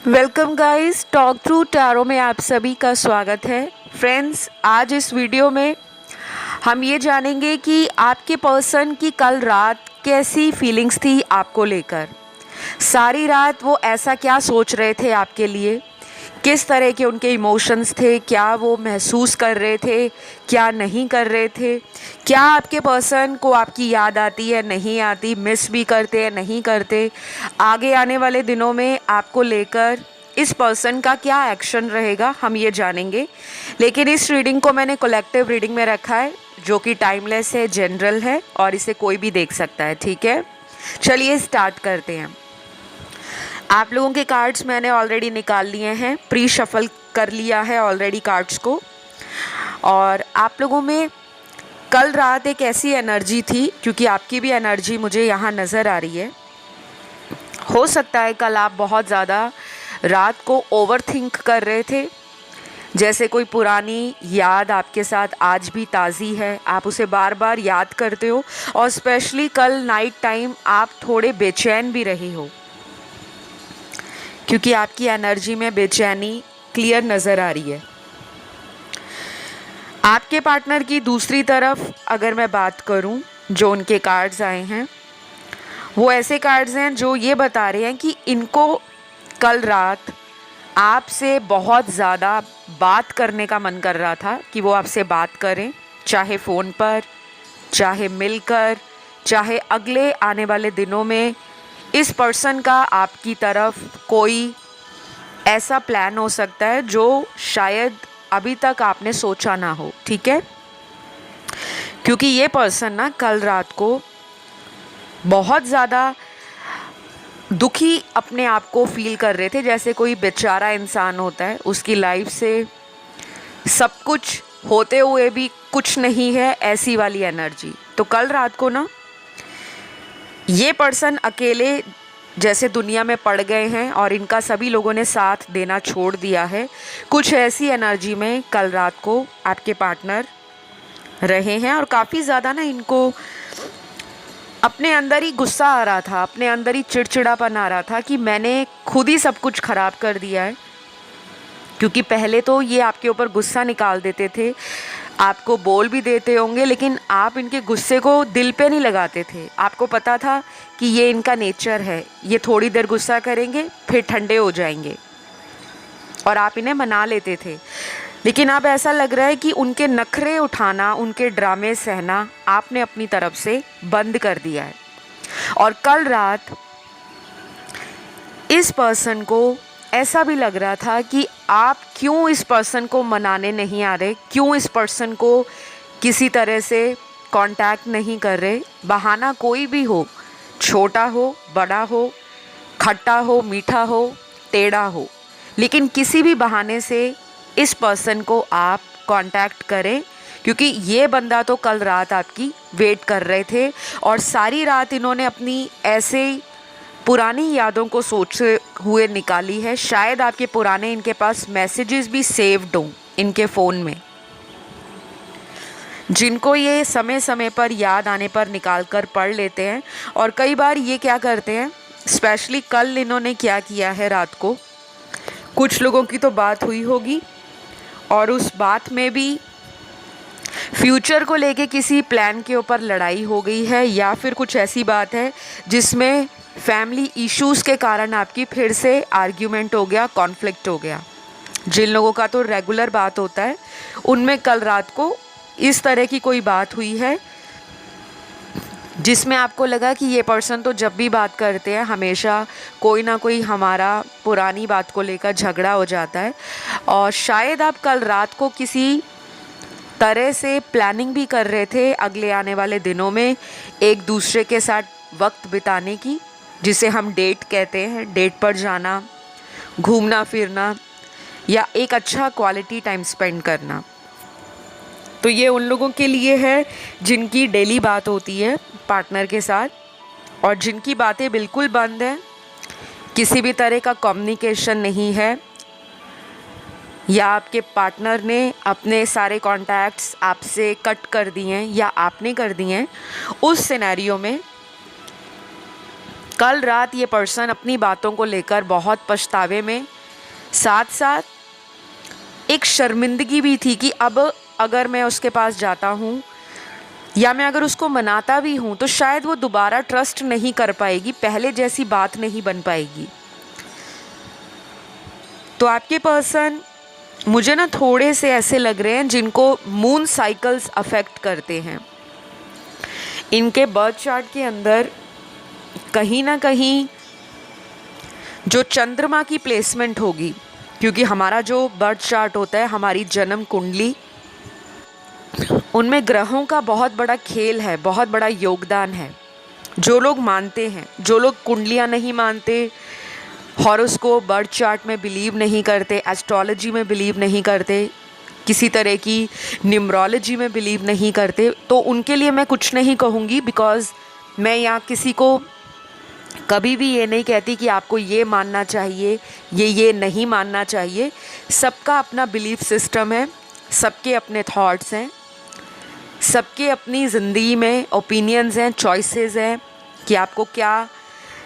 Welcome guys, talk through tarot में आप सभी का स्वागत है। फ्रेंड्स, आज इस वीडियो में हम ये जानेंगे कि आपके पर्सन की कल रात कैसी फीलिंग्स थी आपको लेकर। सारी रात वो ऐसा क्या सोच रहे थे आपके लिए, किस तरह के उनके इमोशंस थे, क्या वो महसूस कर रहे थे, क्या नहीं कर रहे थे, क्या आपके पर्सन को आपकी याद आती है, नहीं आती, मिस भी करते हैं, नहीं करते, आगे आने वाले दिनों में आपको लेकर इस पर्सन का क्या एक्शन रहेगा, हम ये जानेंगे। लेकिन इस रीडिंग को मैंने कलेक्टिव रीडिंग में रखा है, जो कि टाइमलेस है, जनरल है और इसे कोई भी देख सकता है। ठीक है, चलिए स्टार्ट करते हैं। आप लोगों के कार्ड्स मैंने ऑलरेडी निकाल लिए हैं, प्री शफल कर लिया है ऑलरेडी कार्ड्स को। और आप लोगों में कल रात एक ऐसी एनर्जी थी, क्योंकि आपकी भी एनर्जी मुझे यहाँ नज़र आ रही है। हो सकता है कल आप बहुत ज़्यादा रात को ओवर थिंक कर रहे थे, जैसे कोई पुरानी याद आपके साथ आज भी ताज़ी है, आप उसे बार बार याद करते हो। और स्पेशली कल नाइट टाइम आप थोड़े बेचैन भी रहे हो, क्योंकि आपकी एनर्जी में बेचैनी क्लियर नज़र आ रही है। आपके पार्टनर की दूसरी तरफ अगर मैं बात करूं, जो उनके कार्ड्स आए हैं वो ऐसे कार्ड्स हैं जो ये बता रहे हैं कि इनको कल रात आपसे बहुत ज़्यादा बात करने का मन कर रहा था, कि वो आपसे बात करें, चाहे फ़ोन पर, चाहे मिलकर, चाहे अगले आने वाले दिनों में इस पर्सन का आपकी तरफ कोई ऐसा प्लान हो सकता है जो शायद अभी तक आपने सोचा ना हो। ठीक है, क्योंकि ये पर्सन ना कल रात को बहुत ज़्यादा दुखी अपने आप को फील कर रहे थे, जैसे कोई बेचारा इंसान होता है, उसकी लाइफ से सब कुछ होते हुए भी कुछ नहीं है, ऐसी वाली एनर्जी। तो कल रात को ना ये पर्सन अकेले जैसे दुनिया में पड़ गए हैं और इनका सभी लोगों ने साथ देना छोड़ दिया है। कुछ ऐसी एनर्जी में कल रात को आपके पार्टनर रहे हैं और काफ़ी ज़्यादा ना इनको अपने अंदर ही गुस्सा आ रहा था, अपने अंदर ही चिड़चिड़ापन आ रहा था कि मैंने खुद ही सब कुछ ख़राब कर दिया है। क्योंकि पहले तो ये आपके ऊपर गुस्सा निकाल देते थे, आपको बोल भी देते होंगे, लेकिन आप इनके गुस्से को दिल पे नहीं लगाते थे। आपको पता था कि ये इनका नेचर है, ये थोड़ी देर गुस्सा करेंगे फिर ठंडे हो जाएंगे और आप इन्हें मना लेते थे। लेकिन अब ऐसा लग रहा है कि उनके नखरे उठाना, उनके ड्रामे सहना आपने अपनी तरफ से बंद कर दिया है। और कल रात इस पर्सन को ऐसा भी लग रहा था कि आप क्यों इस पर्सन को मनाने नहीं आ रहे, क्यों इस पर्सन को किसी तरह से कांटेक्ट नहीं कर रहे। बहाना कोई भी हो, छोटा हो, बड़ा हो, खट्टा हो, मीठा हो, टेढ़ा हो, लेकिन किसी भी बहाने से इस पर्सन को आप कांटेक्ट करें, क्योंकि ये बंदा तो कल रात आपकी वेट कर रहे थे। और सारी रात इन्होंने अपनी ऐसे पुरानी यादों को सोचते हुए निकाली है। शायद आपके पुराने इनके पास मैसेजेस भी सेव्ड हों इनके फ़ोन में, जिनको ये समय समय पर याद आने पर निकाल कर पढ़ लेते हैं। और कई बार ये क्या करते हैं, स्पेशली कल इन्होंने क्या किया है रात को, कुछ लोगों की तो बात हुई होगी और उस बात में भी फ्यूचर को लेके किसी प्लान के ऊपर लड़ाई हो गई है, या फिर कुछ ऐसी बात है जिसमें फैमिली इश्यूज़ के कारण आपकी फिर से आर्ग्यूमेंट हो गया, कॉन्फ्लिक्ट हो गया। जिन लोगों का तो रेगुलर बात होता है, उनमें कल रात को इस तरह की कोई बात हुई है जिसमें आपको लगा कि ये पर्सन तो जब भी बात करते हैं हमेशा कोई ना कोई हमारा पुरानी बात को लेकर झगड़ा हो जाता है। और शायद आप कल रात को किसी तरह से प्लानिंग भी कर रहे थे अगले आने वाले दिनों में एक दूसरे के साथ वक्त बिताने की, जिसे हम डेट कहते हैं, डेट पर जाना, घूमना फिरना, या एक अच्छा क्वालिटी टाइम स्पेंड करना। तो ये उन लोगों के लिए है जिनकी डेली बात होती है पार्टनर के साथ और जिनकी बातें बिल्कुल बंद हैं, किसी भी तरह का कम्युनिकेशन नहीं है, या आपके पार्टनर ने अपने सारे कॉन्टैक्ट्स आपसे कट कर दिए हैं या आपने कर दिए हैं। उस सिनेरियो में कल रात ये पर्सन अपनी बातों को लेकर बहुत पछतावे में, साथ साथ एक शर्मिंदगी भी थी कि अब अगर मैं उसके पास जाता हूँ या मैं अगर उसको मनाता भी हूँ तो शायद वो दोबारा ट्रस्ट नहीं कर पाएगी, पहले जैसी बात नहीं बन पाएगी। तो आपके पर्सन मुझे ना थोड़े से ऐसे लग रहे हैं जिनको मून साइकिल्स अफेक्ट करते हैं। इनके बर्थ चार्ट के अंदर कहीं ना कहीं जो चंद्रमा की प्लेसमेंट होगी, क्योंकि हमारा जो बर्थ चार्ट होता है, हमारी जन्म कुंडली, उनमें ग्रहों का बहुत बड़ा खेल है, बहुत बड़ा योगदान है। जो लोग मानते हैं, जो लोग कुंडलियाँ नहीं मानते, हॉरोस्कोप बर्थ चार्ट में बिलीव नहीं करते, एस्ट्रोलॉजी में बिलीव नहीं करते, किसी तरह की न्यूमरोलॉजी में बिलीव नहीं करते, तो उनके लिए मैं कुछ नहीं कहूँगी, बिकॉज़ मैं यहाँ किसी को कभी भी ये नहीं कहती कि आपको ये मानना चाहिए, ये नहीं मानना चाहिए। सबका अपना बिलीफ सिस्टम है, सबके अपने थॉट्स हैं, सबके अपनी ज़िंदगी में ओपिनियंस हैं, चॉइसेस हैं कि आपको क्या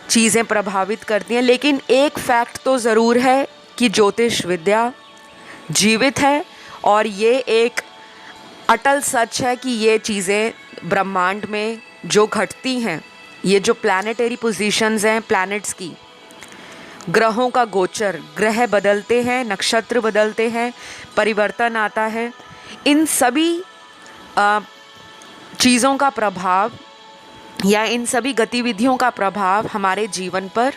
चीज़ें प्रभावित करती हैं। लेकिन एक फैक्ट तो ज़रूर है कि ज्योतिष विद्या जीवित है और ये एक अटल सच है कि ये चीज़ें ब्रह्मांड में जो घटती हैं, ये जो प्लैनेटरी पोजीशंस हैं प्लैनेट्स की, ग्रहों का गोचर, ग्रह बदलते हैं, नक्षत्र बदलते हैं, परिवर्तन आता है, इन सभी चीज़ों का प्रभाव या इन सभी गतिविधियों का प्रभाव हमारे जीवन पर,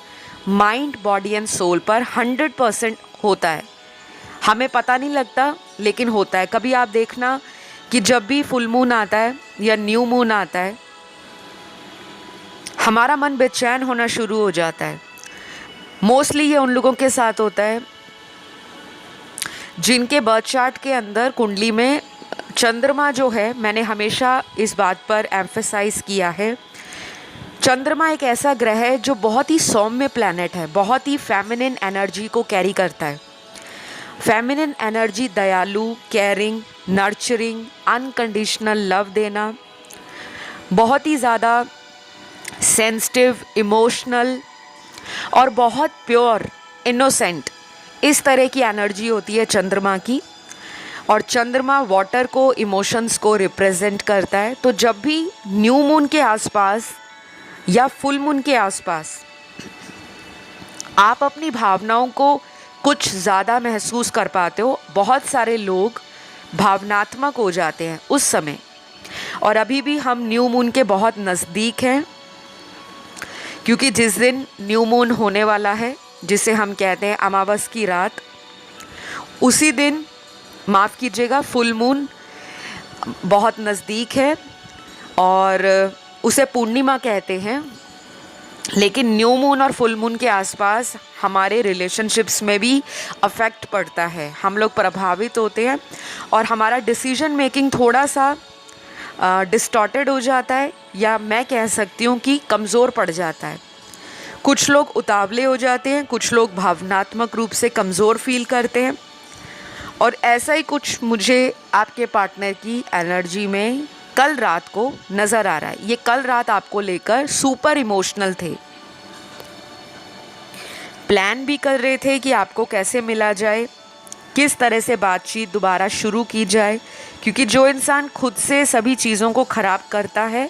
माइंड, बॉडी एंड सोल पर 100% होता है। हमें पता नहीं लगता लेकिन होता है। कभी आप देखना कि जब भी फुल मून आता है या न्यू मून आता है, हमारा मन बेचैन होना शुरू हो जाता है। मोस्टली ये उन लोगों के साथ होता है जिनके बर्थ चार्ट के अंदर कुंडली में चंद्रमा जो है, मैंने हमेशा इस बात पर एम्फेसाइज किया है, चंद्रमा एक ऐसा ग्रह है जो बहुत ही सौम्य प्लैनेट है, बहुत ही फेमिनिन एनर्जी को कैरी करता है। फेमिनिन एनर्जी दयालु, केयरिंग, नर्चरिंग, अनकंडीशनल लव देना, बहुत ही ज़्यादा सेंसिटिव, इमोशनल और बहुत प्योर, इनोसेंट, इस तरह की एनर्जी होती है चंद्रमा की। और चंद्रमा वाटर को, इमोशंस को रिप्रेजेंट करता है। तो जब भी न्यू मून के आसपास या फुल मून के आसपास आप अपनी भावनाओं को कुछ ज़्यादा महसूस कर पाते हो, बहुत सारे लोग भावनात्मक हो जाते हैं उस समय। और अभी भी हम न्यू मून के बहुत नज़दीक हैं, क्योंकि जिस दिन न्यू मून होने वाला है, जिसे हम कहते हैं अमावस की रात, उसी दिन, माफ़ कीजिएगा, फुल मून बहुत नज़दीक है और उसे पूर्णिमा कहते हैं। लेकिन न्यू मून और फुल मून के आसपास हमारे रिलेशनशिप्स में भी अफेक्ट पड़ता है, हम लोग प्रभावित होते हैं और हमारा डिसीजन मेकिंग थोड़ा सा डिस्टॉर्टेड हो जाता है, या मैं कह सकती हूँ कि कमज़ोर पड़ जाता है। कुछ लोग उतावले हो जाते हैं, कुछ लोग भावनात्मक रूप से कमज़ोर फील करते हैं। और ऐसा ही कुछ मुझे आपके पार्टनर की एनर्जी में कल रात को नज़र आ रहा है। ये कल रात आपको लेकर सुपर इमोशनल थे, प्लान भी कर रहे थे कि आपको कैसे मिला जाए, किस तरह से बातचीत दोबारा शुरू की जाए, क्योंकि जो इंसान खुद से सभी चीज़ों को ख़राब करता है,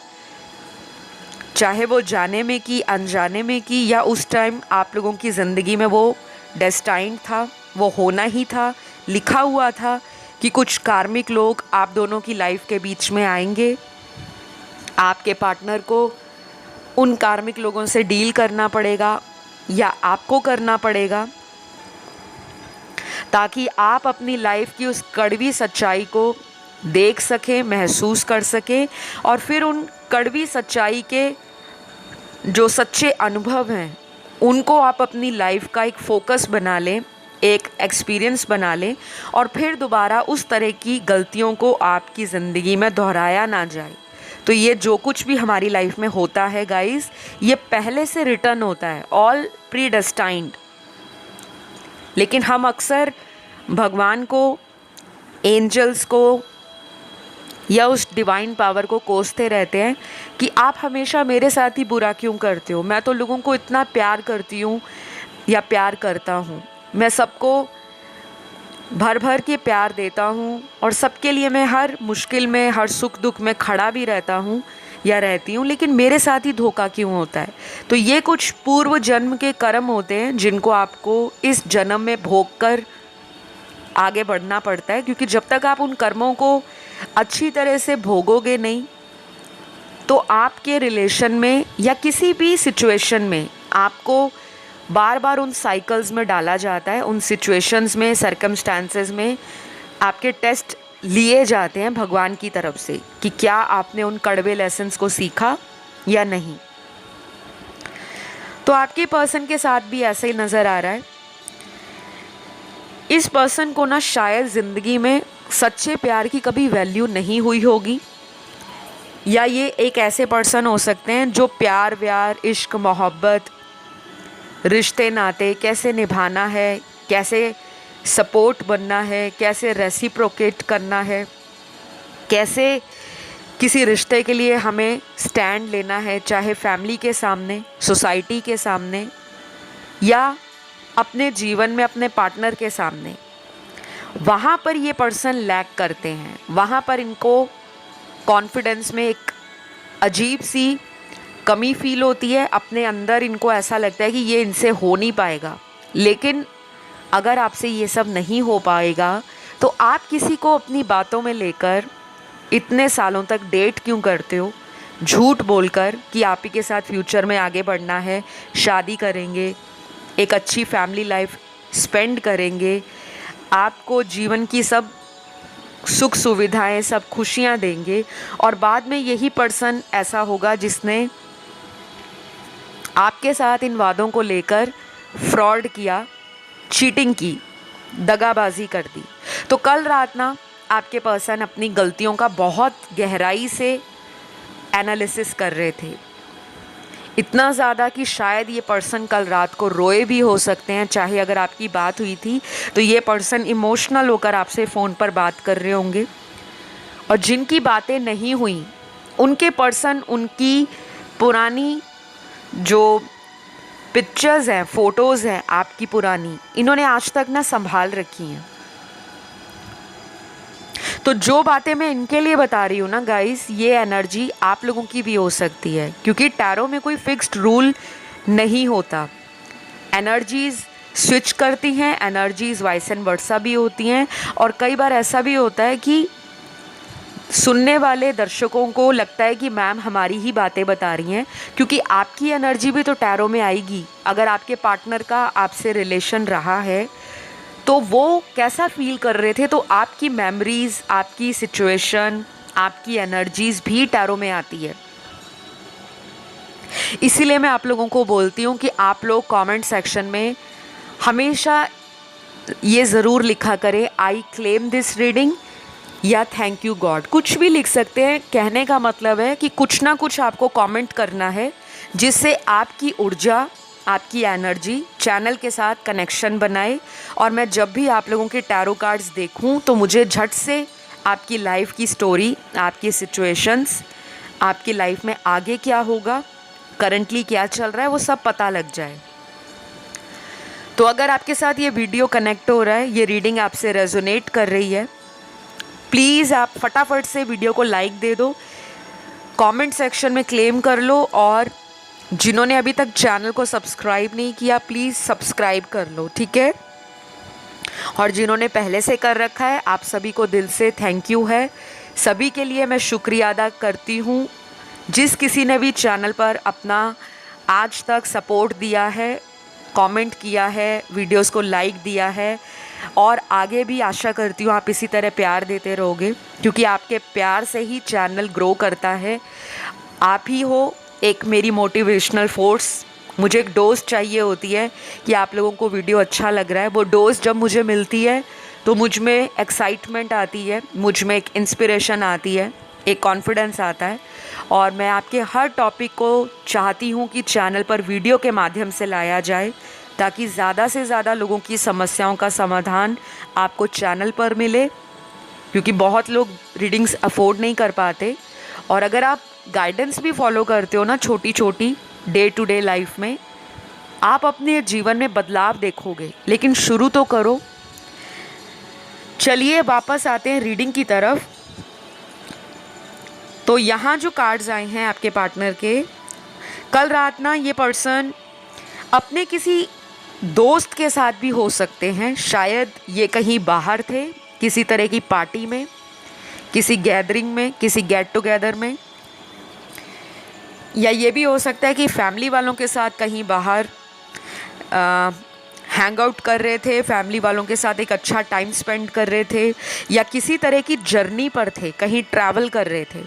चाहे वो जाने में की, अनजाने में की, या उस टाइम आप लोगों की ज़िंदगी में वो डेस्टाइन्ड था, वो होना ही था, लिखा हुआ था कि कुछ कार्मिक लोग आप दोनों की लाइफ के बीच में आएंगे, आपके पार्टनर को उन कार्मिक लोगों से डील करना पड़ेगा या आपको करना पड़ेगा, ताकि आप अपनी लाइफ की उस कड़वी सच्चाई को देख सकें, महसूस कर सकें, और फिर उन कड़वी सच्चाई के जो सच्चे अनुभव हैं उनको आप अपनी लाइफ का एक फोकस बना लें, एक एक्सपीरियंस बना लें, और फिर दोबारा उस तरह की गलतियों को आपकी ज़िंदगी में दोहराया ना जाए। तो ये जो कुछ भी हमारी लाइफ में होता है गाइस, ये पहले से रिटर्न होता है, ऑल प्रीडेस्टाइन्ड। लेकिन हम अक्सर भगवान को, एंजल्स को, या उस डिवाइन पावर को कोसते रहते हैं कि आप हमेशा मेरे साथ ही बुरा क्यों करते हो, मैं तो लोगों को इतना प्यार करती हूँ या प्यार करता हूँ, मैं सबको भर भर के प्यार देता हूँ और सबके लिए मैं हर मुश्किल में, हर सुख दुख में खड़ा भी रहता हूँ या रहती हूँ, लेकिन मेरे साथ ही धोखा क्यों होता है। तो ये कुछ पूर्व जन्म के कर्म होते हैं जिनको आपको इस जन्म में भोग कर आगे बढ़ना पड़ता है, क्योंकि जब तक आप उन कर्मों को अच्छी तरह से भोगोगे नहीं तो आपके रिलेशन में या किसी भी सिचुएशन में आपको बार बार उन साइकिल्स में डाला जाता है, उन सिचुएशंस में, सर्कमस्टांसेस में आपके टेस्ट लिए जाते हैं भगवान की तरफ से कि क्या आपने उन कड़वे लेसन्स को सीखा या नहीं। तो आपके पर्सन के साथ भी ऐसा ही नज़र आ रहा है। इस पर्सन को ना शायद ज़िंदगी में सच्चे प्यार की कभी वैल्यू नहीं हुई होगी, या ये एक ऐसे पर्सन हो सकते हैं जो प्यार व्यार, इश्क, मोहब्बत, रिश्ते नाते कैसे निभाना है, कैसे सपोर्ट बनना है, कैसे रेसिप्रोकेट करना है, कैसे किसी रिश्ते के लिए हमें स्टैंड लेना है, चाहे फैमिली के सामने, सोसाइटी के सामने या अपने जीवन में अपने पार्टनर के सामने, वहाँ पर ये पर्सन लैक करते हैं। वहाँ पर इनको कॉन्फिडेंस में एक अजीब सी कमी फील होती है, अपने अंदर इनको ऐसा लगता है कि ये इनसे हो नहीं पाएगा। लेकिन अगर आपसे ये सब नहीं हो पाएगा तो आप किसी को अपनी बातों में लेकर इतने सालों तक डेट क्यों करते हो, झूठ बोलकर कि आप ही के साथ फ्यूचर में आगे बढ़ना है, शादी करेंगे, एक अच्छी फैमिली लाइफ स्पेंड करेंगे, आपको जीवन की सब सुख सुविधाएं, सब खुशियां देंगे, और बाद में यही पर्सन ऐसा होगा जिसने आपके साथ इन वादों को लेकर फ्रॉड किया, चीटिंग की, दगाबाजी कर दी। तो कल रात ना आपके पर्सन अपनी गलतियों का बहुत गहराई से एनालिसिस कर रहे थे, इतना ज़्यादा कि शायद ये पर्सन कल रात को रोए भी हो सकते हैं। चाहे अगर आपकी बात हुई थी तो ये पर्सन इमोशनल होकर आपसे फ़ोन पर बात कर रहे होंगे, और जिनकी बातें नहीं हुई उनके पर्सन उनकी पुरानी जो पिक्चर्स हैं, फ़ोटोज़ हैं आपकी पुरानी, इन्होंने आज तक ना संभाल रखी हैं। तो जो बातें मैं इनके लिए बता रही हूँ ना गाइस, ये एनर्जी आप लोगों की भी हो सकती है, क्योंकि टैरो में कोई फिक्स्ड रूल नहीं होता। एनर्जीज़ स्विच करती हैं, एनर्जीज़ वाइस एंड वर्सा भी होती हैं, और कई बार ऐसा भी होता है कि सुनने वाले दर्शकों को लगता है कि मैम हमारी ही बातें बता रही हैं, क्योंकि आपकी एनर्जी भी तो टैरो में आएगी। अगर आपके पार्टनर का आपसे रिलेशन रहा है तो वो कैसा फील कर रहे थे, तो आपकी मेमोरीज़, आपकी सिचुएशन, आपकी एनर्जीज़ भी टैरो में आती है। इसीलिए मैं आप लोगों को बोलती हूँ कि आप लोग कमेंट सेक्शन में हमेशा ये ज़रूर लिखा करें, आई क्लेम दिस रीडिंग या थैंक यू गॉड, कुछ भी लिख सकते हैं। कहने का मतलब है कि कुछ ना कुछ आपको कमेंट करना है जिससे आपकी ऊर्जा, आपकी एनर्जी चैनल के साथ कनेक्शन बनाए, और मैं जब भी आप लोगों के टैरो कार्ड्स देखूं तो मुझे झट से आपकी लाइफ की स्टोरी, आपकी सिचुएशंस, आपकी लाइफ में आगे क्या होगा, करंटली क्या चल रहा है, वो सब पता लग जाए। तो अगर आपके साथ ये वीडियो कनेक्ट हो रहा है, ये रीडिंग आपसे रेजोनेट कर रही है, प्लीज़ आप फटाफट से वीडियो को लाइक दे दो, कमेंट सेक्शन में क्लेम कर लो, और जिन्होंने अभी तक चैनल को सब्सक्राइब नहीं किया प्लीज़ सब्सक्राइब कर लो, ठीक है। और जिन्होंने पहले से कर रखा है आप सभी को दिल से थैंक यू है। सभी के लिए मैं शुक्रिया अदा करती हूँ जिस किसी ने भी चैनल पर अपना आज तक सपोर्ट दिया है, कमेंट किया है, वीडियोस को लाइक दिया है, और आगे भी आशा करती हूँ आप इसी तरह प्यार देते रहोगे, क्योंकि आपके प्यार से ही चैनल ग्रो करता है। आप ही हो एक मेरी मोटिवेशनल फोर्स। मुझे एक डोज चाहिए होती है कि आप लोगों को वीडियो अच्छा लग रहा है, वो डोज जब मुझे मिलती है तो मुझ में एक्साइटमेंट आती है, मुझ में एक इंस्पिरेशन आती है, एक कॉन्फिडेंस आता है, और मैं आपके हर टॉपिक को चाहती हूँ कि चैनल पर वीडियो के माध्यम से लाया जाए, ताकि ज़्यादा से ज़्यादा लोगों की समस्याओं का समाधान आपको चैनल पर मिले। क्योंकि बहुत लोग रीडिंग्स अफोर्ड नहीं कर पाते। और अगर आप गाइडेंस भी फॉलो करते हो ना छोटी छोटी डे टू डे लाइफ में, आप अपने जीवन में बदलाव देखोगे। लेकिन शुरू तो करो। चलिए वापस आते हैं रीडिंग की तरफ। तो यहाँ जो कार्ड्स आए हैं आपके पार्टनर के, कल रात ना ये पर्सन अपने किसी दोस्त के साथ भी हो सकते हैं। शायद ये कहीं बाहर थे, किसी तरह की पार्टी में, किसी गैदरिंग में, किसी गेट टुगेदर में, या ये भी हो सकता है कि फैमिली वालों के साथ कहीं बाहर हैंग आउट कर रहे थे, फैमिली वालों के साथ एक अच्छा टाइम स्पेंड कर रहे थे, या किसी तरह की जर्नी पर थे, कहीं ट्रैवल कर रहे थे।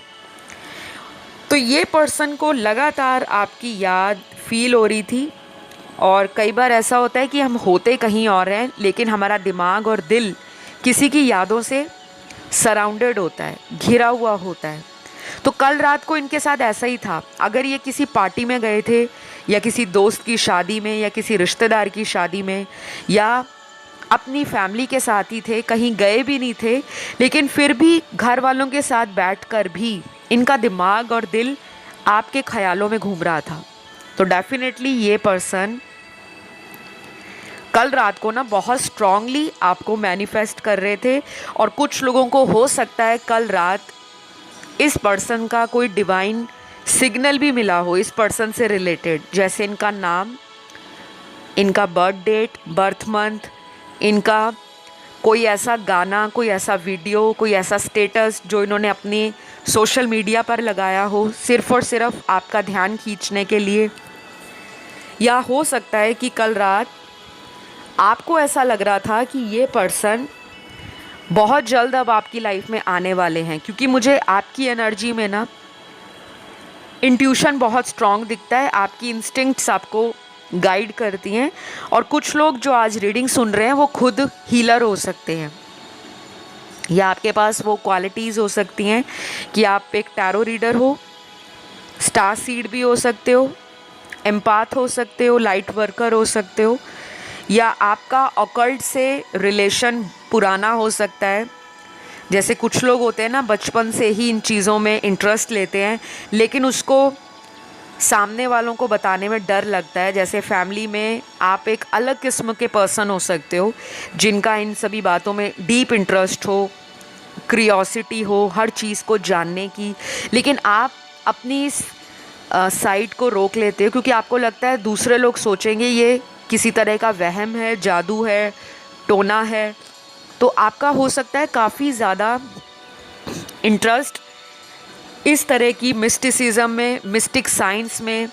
तो ये पर्सन को लगातार आपकी याद फील हो रही थी। और कई बार ऐसा होता है कि हम होते कहीं और हैं, लेकिन हमारा दिमाग और दिल किसी की यादों से सराउंडेड होता है, घिरा हुआ होता है। तो कल रात को इनके साथ ऐसा ही था। अगर ये किसी पार्टी में गए थे, या किसी दोस्त की शादी में, या किसी रिश्तेदार की शादी में, या अपनी फैमिली के साथ ही थे, कहीं गए भी नहीं थे, लेकिन फिर भी घर वालों के साथ बैठकर भी इनका दिमाग और दिल आपके ख्यालों में घूम रहा था। तो डेफिनेटली ये पर्सन कल रात को ना बहुत स्ट्रांगली आपको मैनिफेस्ट कर रहे थे। और कुछ लोगों को हो सकता है कल रात इस पर्सन का कोई डिवाइन सिग्नल भी मिला हो इस पर्सन से रिलेटेड, जैसे इनका नाम, इनका बर्थ डेट, बर्थ मंथ, इनका कोई ऐसा गाना, कोई ऐसा वीडियो, कोई ऐसा स्टेटस जो इन्होंने अपनी सोशल मीडिया पर लगाया हो, सिर्फ़ और सिर्फ आपका ध्यान खींचने के लिए। या हो सकता है कि कल रात आपको ऐसा लग रहा था कि ये पर्सन बहुत जल्द अब आपकी लाइफ में आने वाले हैं, क्योंकि मुझे आपकी एनर्जी में ना इंट्यूशन बहुत स्ट्रॉन्ग दिखता है, आपकी इंस्टिंक्ट्स आपको गाइड करती हैं। और कुछ लोग जो आज रीडिंग सुन रहे हैं वो खुद हीलर हो सकते हैं, या आपके पास वो क्वालिटीज़ हो सकती हैं कि आप एक टैरो रीडर हो, स्टार सीड भी हो सकते हो, एम्पाथ हो सकते हो, लाइट वर्कर हो सकते हो, या आपका ऑकल्ट से रिलेशन पुराना हो सकता है। जैसे कुछ लोग होते हैं ना, बचपन से ही इन चीज़ों में इंटरेस्ट लेते हैं, लेकिन उसको सामने वालों को बताने में डर लगता है। जैसे फैमिली में आप एक अलग किस्म के पर्सन हो सकते हो, जिनका इन सभी बातों में डीप इंटरेस्ट हो, क्रियोसिटी हो हर चीज़ को जानने की, लेकिन आप अपनी इस साइड को रोक लेते हो, क्योंकि आपको लगता है दूसरे लोग सोचेंगे ये किसी तरह का वहम है, जादू है, टोना है। तो आपका हो सकता है काफ़ी ज़्यादा इंटरेस्ट इस तरह की मिस्टिसिज्म में, मिस्टिक साइंस में,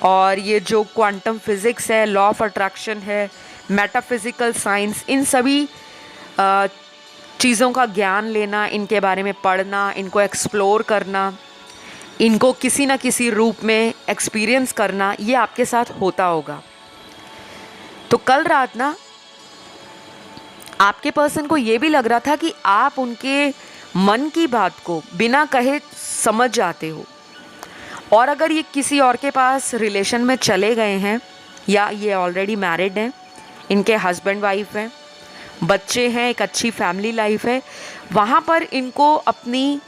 और ये जो क्वांटम फिज़िक्स है, लॉ ऑफ अट्रैक्शन है, मेटाफिज़िकल साइंस, इन सभी चीज़ों का ज्ञान लेना, इनके बारे में पढ़ना, इनको एक्सप्लोर करना, इनको किसी न किसी रूप में एक्सपीरियंस करना, ये आपके साथ होता होगा। तो कल रात ना आपके पर्सन को ये भी लग रहा था कि आप उनके मन की बात को बिना कहे समझ जाते हो। और अगर ये किसी और के पास रिलेशन में चले गए हैं, या ये ऑलरेडी मैरिड हैं, इनके हस्बैंड वाइफ हैं, बच्चे हैं, एक अच्छी फैमिली लाइफ है, वहाँ पर इनको अपनी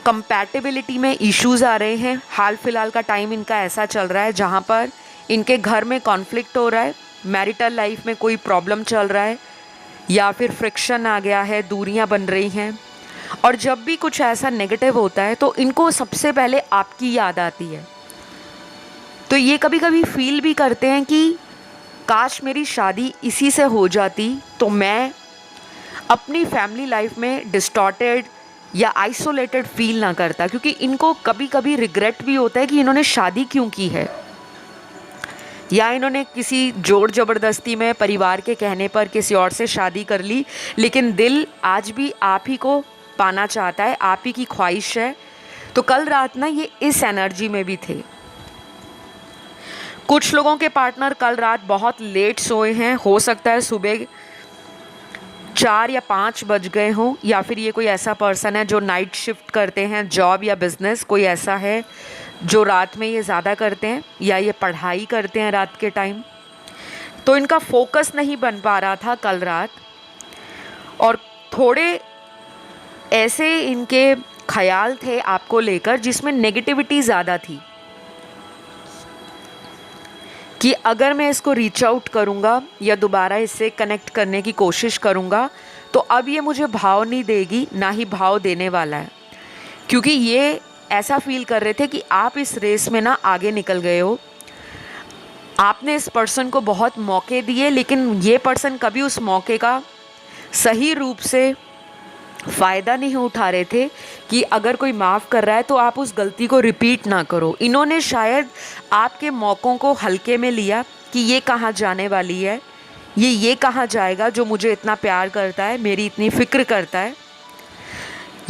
कंपैटिबिलिटी में इश्यूज़ आ रहे हैं। हाल फिलहाल का टाइम इनका ऐसा चल रहा है जहाँ पर इनके घर में कॉन्फ्लिक्ट हो रहा है, मैरिटल लाइफ में कोई प्रॉब्लम चल रहा है, या फिर फ्रिक्शन आ गया है, दूरियां बन रही हैं। और जब भी कुछ ऐसा नेगेटिव होता है तो इनको सबसे पहले आपकी याद आती है। तो ये कभी कभी फील भी करते हैं कि काश मेरी शादी इसी से हो जाती, तो मैं अपनी फैमिली लाइफ में डिस्टॉर्टेड या आइसोलेटेड फील ना करता। क्योंकि इनको कभी कभी रिग्रेट भी होता है कि इन्होंने शादी क्यों की है, या इन्होंने किसी जोर ज़बरदस्ती में परिवार के कहने पर किसी और से शादी कर ली, लेकिन दिल आज भी आप ही को पाना चाहता है, आप ही की ख्वाहिश है। तो कल रात ना ये इस एनर्जी में भी थे। कुछ लोगों के पार्टनर कल रात बहुत लेट सोए हैं, हो सकता है सुबह 4 या 5 बज गए हों, या फिर ये कोई ऐसा पर्सन है जो नाइट शिफ्ट करते हैं, जॉब या बिज़नेस, कोई ऐसा है जो रात में ये ज़्यादा करते हैं, या ये पढ़ाई करते हैं रात के टाइम। तो इनका फोकस नहीं बन पा रहा था कल रात। और थोड़े ऐसे इनके ख्याल थे आपको लेकर जिसमें नेगेटिविटी ज़्यादा थी कि अगर मैं इसको रीच आउट करूँगा या दोबारा इससे कनेक्ट करने की कोशिश करूँगा तो अब ये मुझे भाव नहीं देगी, ना ही भाव देने वाला है, क्योंकि ये ऐसा फील कर रहे थे कि आप इस रेस में ना आगे निकल गए हो। आपने इस पर्सन को बहुत मौके दिए, लेकिन ये पर्सन कभी उस मौके का सही रूप से फ़ायदा नहीं उठा रहे थे कि अगर कोई माफ़ कर रहा है तो आप उस गलती को रिपीट ना करो। इन्होंने शायद आपके मौक़ों को हल्के में लिया कि ये कहाँ जाने वाली है, ये कहाँ जाएगा जो मुझे इतना प्यार करता है, मेरी इतनी फ़िक्र करता है।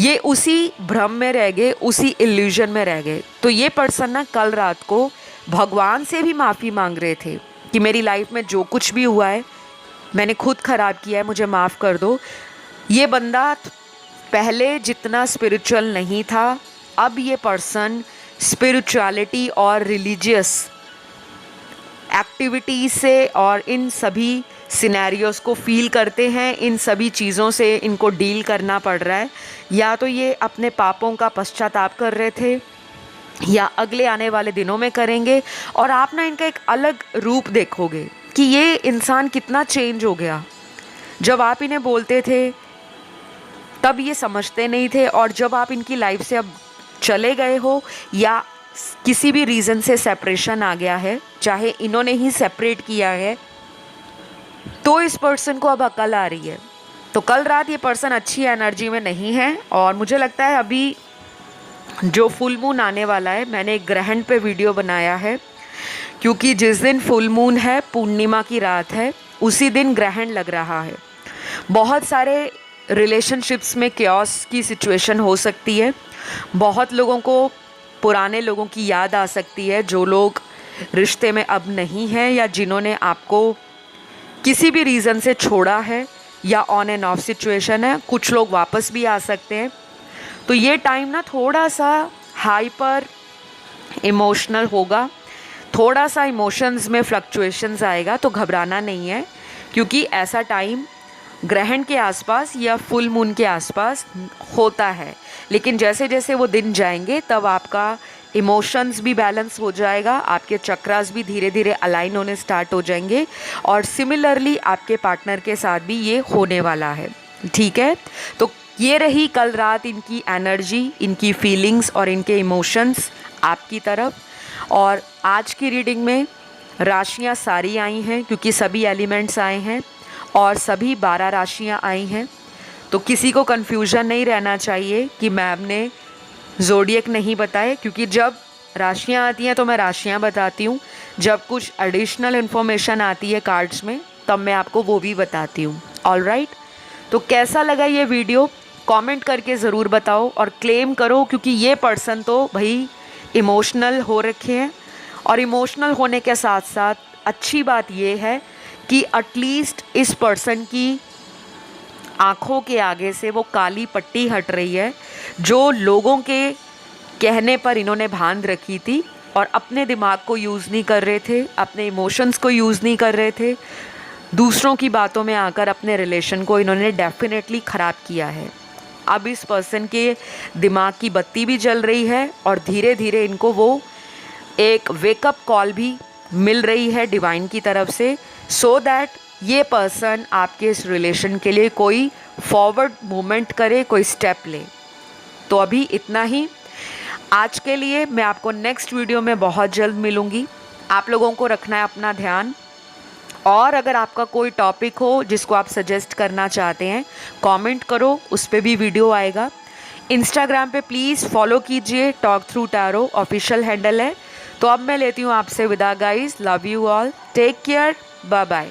ये उसी भ्रम में रह गए, उसी इल्यूजन में रह गए। तो ये पर्सन ना कल रात को भगवान से भी माफ़ी मांग रहे थे कि मेरी लाइफ में जो कुछ भी हुआ है मैंने खुद ख़राब किया है, मुझे माफ़ कर दो। ये बंदा पहले जितना स्पिरिचुअल नहीं था, अब ये पर्सन स्पिरिचुअलिटी और रिलीजियस एक्टिविटीज़ से और इन सभी सिनेरियोस को फील करते हैं। इन सभी चीज़ों से इनको डील करना पड़ रहा है। या तो ये अपने पापों का पश्चाताप कर रहे थे या अगले आने वाले दिनों में करेंगे, और आप ना इनका एक अलग रूप देखोगे कि ये इंसान कितना चेंज हो गया। जब आप इन्हें बोलते थे तब ये समझते नहीं थे, और जब आप इनकी लाइफ से अब चले गए हो या किसी भी रीज़न से सेपरेशन आ गया है, चाहे इन्होंने ही सेपरेट किया है, तो इस पर्सन को अब अकल आ रही है। तो कल रात ये पर्सन अच्छी एनर्जी में नहीं है, और मुझे लगता है अभी जो फुल मून आने वाला है, मैंने एक ग्रहण पे वीडियो बनाया है, क्योंकि जिस दिन फुल मून है, पूर्णिमा की रात है, उसी दिन ग्रहण लग रहा है। बहुत सारे रिलेशनशिप्स में क्योस की सिचुएशन हो सकती है। बहुत लोगों को पुराने लोगों की याद आ सकती है, जो लोग रिश्ते में अब नहीं हैं या जिन्होंने आपको किसी भी रीज़न से छोड़ा है, या ऑन एंड ऑफ सिचुएशन है। कुछ लोग वापस भी आ सकते हैं। तो ये टाइम ना थोड़ा सा हाइपर इमोशनल होगा, थोड़ा सा इमोशंस में फ्लक्चुएशंस आएगा। तो घबराना नहीं है, क्योंकि ऐसा टाइम ग्रहण के आसपास या फुल मून के आसपास होता है। लेकिन जैसे जैसे वो दिन जाएंगे तब आपका इमोशंस भी बैलेंस हो जाएगा, आपके चक्रास भी धीरे धीरे अलाइन होने स्टार्ट हो जाएंगे, और सिमिलरली आपके पार्टनर के साथ भी ये होने वाला है। ठीक है, तो ये रही कल रात इनकी एनर्जी, इनकी फीलिंग्स और इनके इमोशंस आपकी तरफ। और आज की रीडिंग में राशियाँ सारी आई हैं, क्योंकि सभी एलिमेंट्स आए हैं और सभी 12 राशियाँ आई हैं। तो किसी को कन्फ्यूज़न नहीं रहना चाहिए कि मैम ने ज़ोडिएक नहीं बताए, क्योंकि जब राशियाँ आती हैं तो मैं राशियाँ बताती हूँ, जब कुछ एडिशनल इन्फॉर्मेशन आती है कार्ड्स में तब मैं आपको वो भी बताती हूँ। ऑलराइट, तो कैसा लगा ये वीडियो कमेंट करके ज़रूर बताओ और क्लेम करो, क्योंकि ये पर्सन तो भाई इमोशनल हो रखे हैं, और इमोशनल होने के साथ साथ अच्छी बात ये है कि एटलीस्ट इस पर्सन की आँखों के आगे से वो काली पट्टी हट रही है, जो लोगों के कहने पर इन्होंने बांध रखी थी और अपने दिमाग को यूज़ नहीं कर रहे थे, अपने इमोशंस को यूज़ नहीं कर रहे थे। दूसरों की बातों में आकर अपने रिलेशन को इन्होंने डेफिनेटली ख़राब किया है। अब इस पर्सन के दिमाग की बत्ती भी जल रही है, और धीरे धीरे इनको वो एक वेकअप कॉल भी मिल रही है डिवाइन की तरफ से, सो दैट ये पर्सन आपके इस रिलेशन के लिए कोई फॉरवर्ड मूवमेंट करे, कोई स्टेप ले। तो अभी इतना ही आज के लिए। मैं आपको नेक्स्ट वीडियो में बहुत जल्द मिलूँगी। आप लोगों को रखना है अपना ध्यान, और अगर आपका कोई टॉपिक हो जिसको आप सजेस्ट करना चाहते हैं, कमेंट करो, उस पर भी वीडियो आएगा। इंस्टाग्राम पे प्लीज़ फॉलो कीजिए, talk through tarot official handle है। तो अब मैं लेती हूँ आपसे विदा guys. Love you all, take care, bye bye.